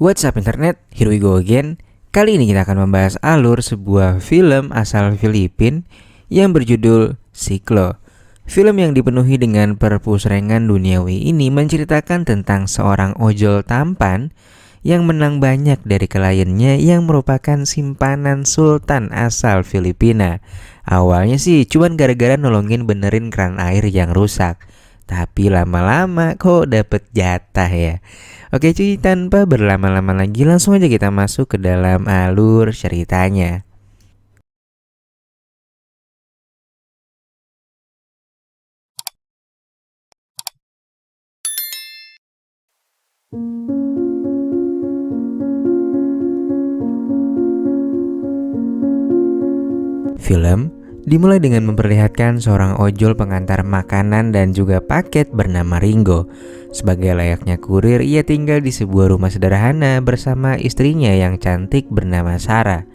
What's up internet, here we go again. Kali ini kita akan membahas alur sebuah film asal Filipina yang berjudul Siklo. Film yang dipenuhi dengan perpusrengan duniawi ini menceritakan tentang seorang ojol tampan yang menang banyak dari kliennya yang merupakan simpanan sultan asal Filipina. Awalnya sih cuman gara-gara nolongin benerin keran air yang rusak, tapi lama-lama kok dapet jatah ya. Oke cuy, tanpa berlama-lama lagi langsung aja kita masuk ke dalam alur ceritanya. Film dimulai dengan memperlihatkan seorang ojol pengantar makanan dan juga paket bernama Ringo. Sebagai layaknya kurir, ia tinggal di sebuah rumah sederhana bersama istrinya yang cantik bernama Sarah.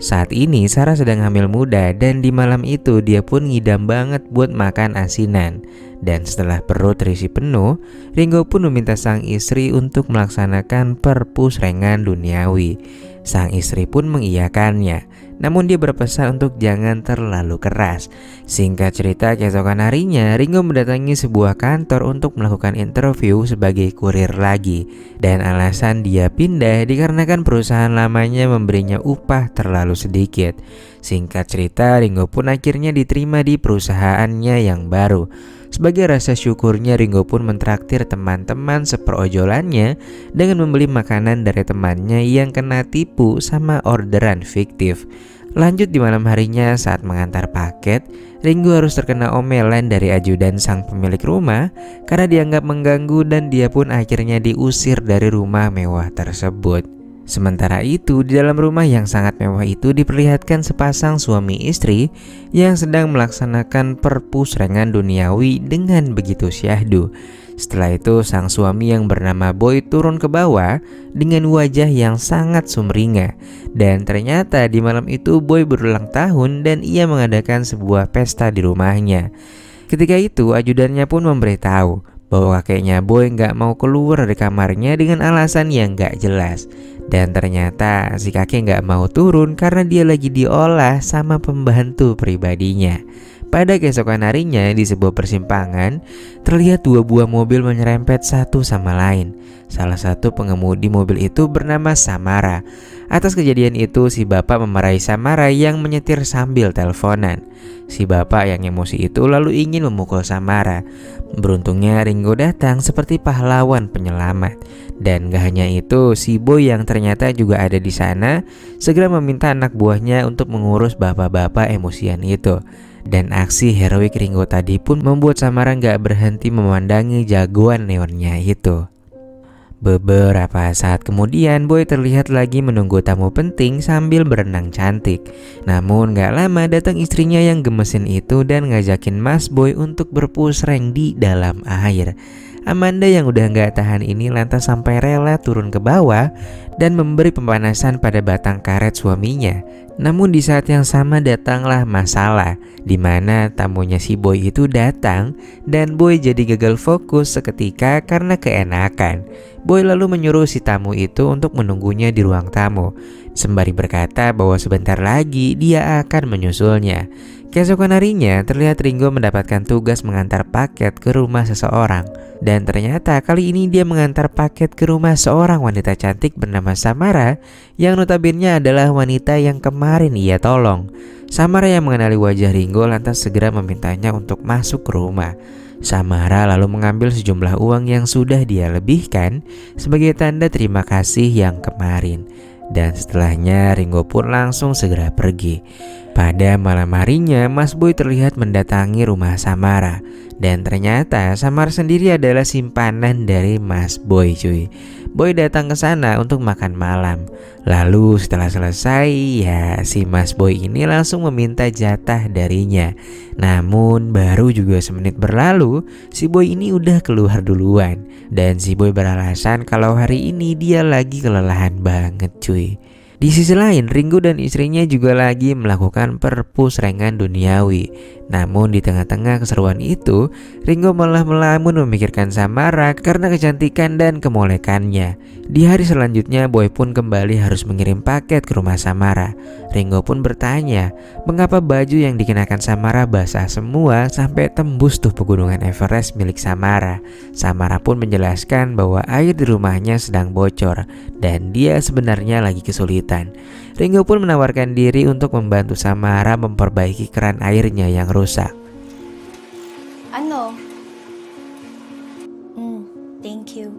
Saat ini Sarah sedang hamil muda dan di malam itu dia pun ngidam banget buat makan asinan. Dan setelah perut terisi penuh, Ringo pun meminta sang istri untuk melaksanakan perpusrengan duniawi. Sang istri pun mengiyakannya, namun dia berpesan untuk jangan terlalu keras. Singkat cerita, keesokan harinya Ringo mendatangi sebuah kantor untuk melakukan interview sebagai kurir lagi. Dan alasan dia pindah dikarenakan perusahaan lamanya memberinya upah terlalu sedikit. Singkat cerita, Ringo pun akhirnya diterima di perusahaannya yang baru. Sebagai rasa syukurnya, Ringo pun mentraktir teman-teman seperojolannya dengan membeli makanan dari temannya yang kena tipu sama orderan fiktif. Lanjut di malam harinya saat mengantar paket, Ringo harus terkena omelan dari ajudan sang pemilik rumah karena dianggap mengganggu dan dia pun akhirnya diusir dari rumah mewah tersebut. Sementara itu, di dalam rumah yang sangat mewah itu diperlihatkan sepasang suami istri yang sedang melaksanakan perpusrengan duniawi dengan begitu syahdu. Setelah itu, sang suami yang bernama Boy turun ke bawah dengan wajah yang sangat sumringah. Dan ternyata di malam itu Boy berulang tahun dan ia mengadakan sebuah pesta di rumahnya. Ketika itu, ajudannya pun memberitahu bahwa kakeknya Boy nggak mau keluar dari kamarnya dengan alasan yang nggak jelas. Dan ternyata si kakek nggak mau turun karena dia lagi diolah sama pembantu pribadinya. Pada keesokan harinya di sebuah persimpangan, terlihat dua buah mobil menyerempet satu sama lain. Salah satu pengemudi mobil itu bernama Samara. Atas kejadian itu si bapak memarahi Samara yang menyetir sambil teleponan. Si bapak yang emosi itu lalu ingin memukul Samara. Beruntungnya Ringo datang seperti pahlawan penyelamat. Dan gak hanya itu, si Boy yang ternyata juga ada di sana segera meminta anak buahnya untuk mengurus bapak-bapak emosian itu. Dan aksi heroik Ringo tadi pun membuat Samara gak berhenti memandangi jagoan neonnya itu. Beberapa saat kemudian Boy terlihat lagi menunggu tamu penting sambil berenang cantik. Namun gak lama datang istrinya yang gemesin itu dan ngajakin Mas Boy untuk berpusreng di dalam air. Amanda yang udah gak tahan ini lantas sampai rela turun ke bawah dan memberi pemanasan pada batang karet suaminya. Namun di saat yang sama datanglah masalah, di mana tamunya si Boy itu datang dan Boy jadi gagal fokus seketika karena keenakan. Boy lalu menyuruh si tamu itu untuk menunggunya di ruang tamu, sembari berkata bahwa sebentar lagi dia akan menyusulnya. Keesokan harinya terlihat Ringo mendapatkan tugas mengantar paket ke rumah seseorang. Dan ternyata kali ini dia mengantar paket ke rumah seorang wanita cantik bernama Samara, yang notabene adalah wanita yang kemarin ia tolong. Samara yang mengenali wajah Ringo lantas segera memintanya untuk masuk ke rumah. Samara lalu mengambil sejumlah uang yang sudah dia lebihkan sebagai tanda terima kasih yang kemarin. Dan setelahnya Ringo pun langsung segera pergi. Pada malam harinya Mas Boy terlihat mendatangi rumah Samara. Dan ternyata Samara sendiri adalah simpanan dari Mas Boy cuy. Boy datang ke sana untuk makan malam. Lalu setelah selesai ya si Mas Boy ini langsung meminta jatah darinya. Namun baru juga semenit berlalu si Boy ini udah keluar duluan. Dan si Boy beralasan kalau hari ini dia lagi kelelahan banget cuy. Di sisi lain, Ringo dan istrinya juga lagi melakukan perpusrengan duniawi. Namun di tengah-tengah keseruan itu, Ringo malah melamun memikirkan Samara karena kecantikan dan kemolekannya. Di hari selanjutnya, Boy pun kembali harus mengirim paket ke rumah Samara. Ringo pun bertanya, mengapa baju yang dikenakan Samara basah semua sampai tembus tuh pegunungan Everest milik Samara. Samara pun menjelaskan bahwa air di rumahnya sedang bocor dan dia sebenarnya lagi kesulitan. Ringo pun menawarkan diri untuk membantu Samara memperbaiki keran airnya yang rusak. Ano? Thank you.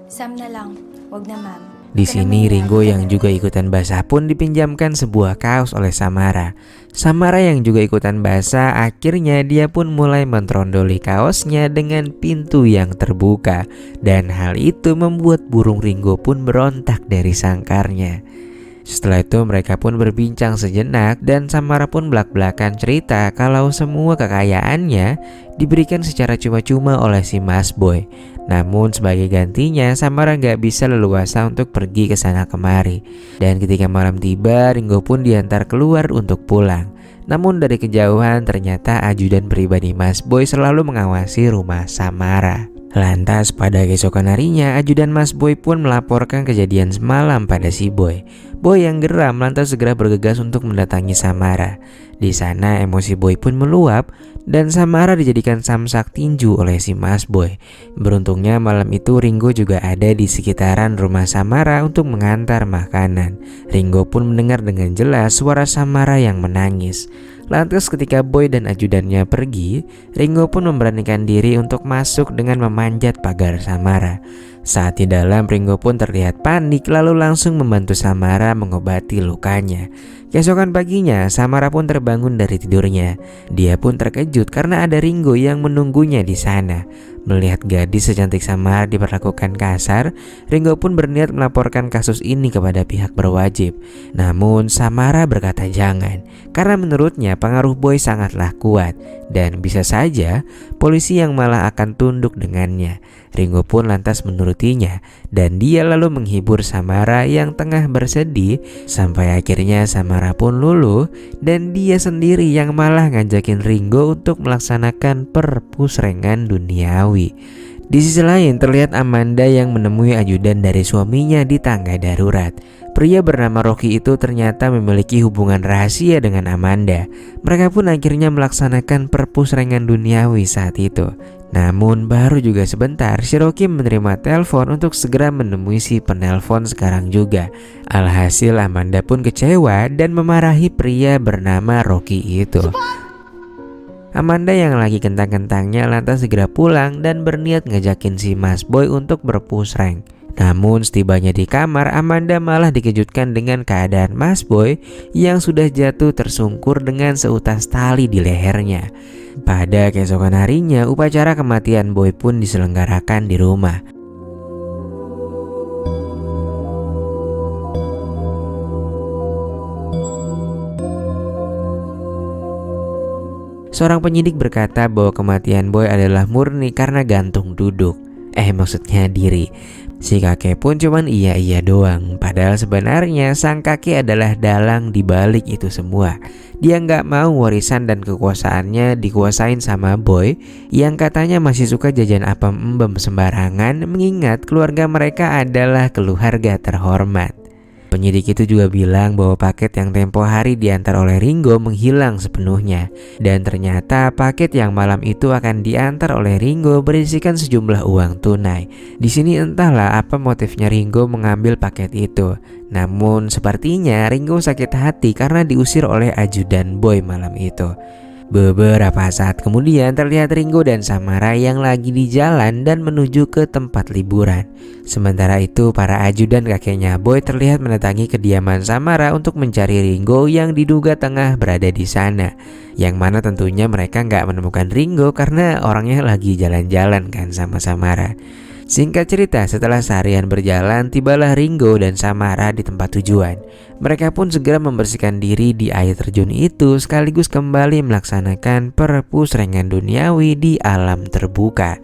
Sam na lang, wag na ma'am. Di sini Ringo yang juga ikutan basah pun dipinjamkan sebuah kaos oleh Samara. Samara yang juga ikutan basah, akhirnya dia pun mulai mentrondoli kaosnya dengan pintu yang terbuka. Dan hal itu membuat burung Ringo pun berontak dari sangkarnya. Setelah itu mereka pun berbincang sejenak dan Samara pun belak-belakan cerita kalau semua kekayaannya diberikan secara cuma-cuma oleh si Mas Boy. Namun sebagai gantinya Samara nggak bisa leluasa untuk pergi ke sana kemari. Dan ketika malam tiba, Ringo pun diantar keluar untuk pulang. Namun dari kejauhan ternyata ajudan pribadi Mas Boy selalu mengawasi rumah Samara. Lantas pada keesokan harinya, ajudan Mas Boy pun melaporkan kejadian semalam pada si Boy. Boy yang geram lantas segera bergegas untuk mendatangi Samara. Di sana emosi Boy pun meluap dan Samara dijadikan samsak tinju oleh si Mas Boy. Beruntungnya malam itu Ringo juga ada di sekitaran rumah Samara untuk mengantar makanan. Ringo pun mendengar dengan jelas suara Samara yang menangis. Lantas ketika Boy dan ajudannya pergi, Ringo pun memberanikan diri untuk masuk dengan memanjat pagar Samara. Saat di dalam, Ringo pun terlihat panik lalu langsung membantu Samara mengobati lukanya. Keesokan paginya, Samara pun terbangun dari tidurnya. Dia pun terkejut karena ada Ringo yang menunggunya di sana. Melihat gadis secantik Samara diperlakukan kasar, Ringo pun berniat melaporkan kasus ini kepada pihak berwajib. Namun Samara berkata jangan, karena menurutnya pengaruh Boy sangatlah kuat dan bisa saja polisi yang malah akan tunduk dengannya. Ringo pun lantas menurutinya dan dia lalu menghibur Samara yang tengah bersedih sampai akhirnya Samara pun luluh dan dia sendiri yang malah ngajakin Ringo untuk melaksanakan perpusrengan duniawi. Di sisi lain terlihat Amanda yang menemui ajudan dari suaminya di tangga darurat. Pria bernama Rocky itu ternyata memiliki hubungan rahasia dengan Amanda. Mereka pun akhirnya melaksanakan perpusrengan duniawi saat itu. Namun baru juga sebentar si Rocky menerima telepon untuk segera menemui si penelpon sekarang juga. Alhasil Amanda pun kecewa dan memarahi pria bernama Rocky itu. Amanda yang lagi kentang-kentangnya lantas segera pulang dan berniat ngajakin si Mas Boy untuk berpusreng. Namun setibanya di kamar, Amanda malah dikejutkan dengan keadaan Mas Boy yang sudah jatuh tersungkur dengan seutas tali di lehernya. Pada keesokan harinya, upacara kematian Boy pun diselenggarakan di rumah. Seorang penyidik berkata bahwa kematian Boy adalah murni karena gantung duduk. Maksudnya diri. Si kakek pun cuman iya doang. Padahal sebenarnya sang kakek adalah dalang di balik itu semua. Dia nggak mau warisan dan kekuasaannya dikuasain sama Boy yang katanya masih suka jajan apem embem sembarangan, mengingat keluarga mereka adalah keluarga terhormat. Penyidik itu juga bilang bahwa paket yang tempo hari diantar oleh Ringo menghilang sepenuhnya. Dan ternyata paket yang malam itu akan diantar oleh Ringo berisikan sejumlah uang tunai. Di sini entahlah apa motifnya Ringo mengambil paket itu. Namun sepertinya Ringo sakit hati karena diusir oleh ajudan Boy malam itu. Beberapa saat kemudian terlihat Ringo dan Samara yang lagi di jalan dan menuju ke tempat liburan. Sementara itu para ajudan kakeknya Boy terlihat mendatangi kediaman Samara untuk mencari Ringo yang diduga tengah berada di sana. Yang mana tentunya mereka nggak menemukan Ringo karena orangnya lagi jalan-jalan kan sama Samara. Singkat cerita, setelah seharian berjalan, tibalah Ringo dan Samara di tempat tujuan. Mereka pun segera membersihkan diri di air terjun itu sekaligus kembali melaksanakan perpusrengan duniawi di alam terbuka.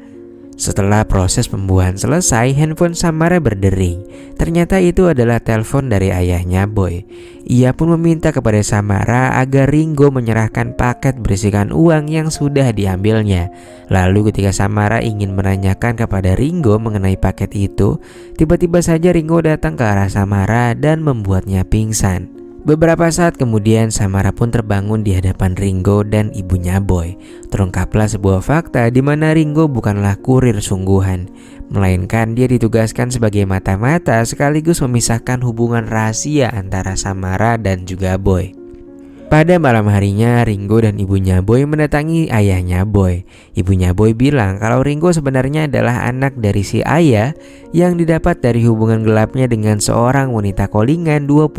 Setelah proses pembuahan selesai, handphone Samara berdering. Ternyata itu adalah telepon dari ayahnya Boy. Ia pun meminta kepada Samara agar Ringo menyerahkan paket berisikan uang yang sudah diambilnya. Lalu ketika Samara ingin menanyakan kepada Ringo mengenai paket itu, tiba-tiba saja Ringo datang ke arah Samara dan membuatnya pingsan. Beberapa saat kemudian Samara pun terbangun di hadapan Ringo dan ibunya Boy. Terungkaplah sebuah fakta di mana Ringo bukanlah kurir sungguhan, melainkan dia ditugaskan sebagai mata-mata sekaligus memisahkan hubungan rahasia antara Samara dan juga Boy. Pada malam harinya, Ringo dan ibunya Boy mendatangi ayahnya Boy. Ibunya Boy bilang kalau Ringo sebenarnya adalah anak dari si ayah yang didapat dari hubungan gelapnya dengan seorang wanita Kolingan 25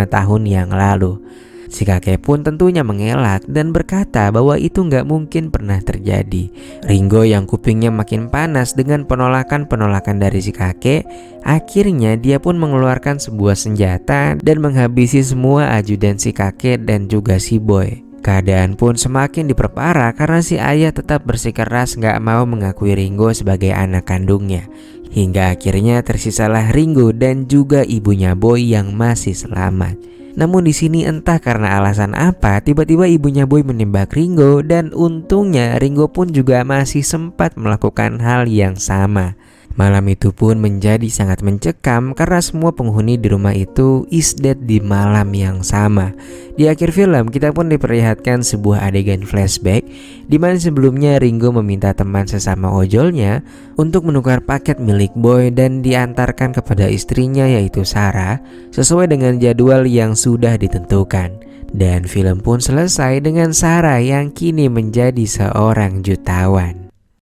tahun yang lalu. Si kakek pun tentunya mengelak dan berkata bahwa itu nggak mungkin pernah terjadi. Ringo yang kupingnya makin panas dengan penolakan-penolakan dari si kakek, akhirnya dia pun mengeluarkan sebuah senjata dan menghabisi semua ajudan si kakek dan juga si Boy. Keadaan pun semakin diperparah karena si ayah tetap bersikeras nggak mau mengakui Ringo sebagai anak kandungnya. Hingga akhirnya tersisalah Ringo dan juga ibunya Boy yang masih selamat. Namun di sini entah karena alasan apa, tiba-tiba ibunya Boy menembak Ringo dan untungnya Ringo pun juga masih sempat melakukan hal yang sama. Malam itu pun menjadi sangat mencekam karena semua penghuni di rumah itu is dead di malam yang sama. Di akhir film kita pun diperlihatkan sebuah adegan flashback di mana sebelumnya Ringo meminta teman sesama ojolnya untuk menukar paket milik Boy dan diantarkan kepada istrinya yaitu Sarah sesuai dengan jadwal yang sudah ditentukan. Dan film pun selesai dengan Sarah yang kini menjadi seorang jutawan.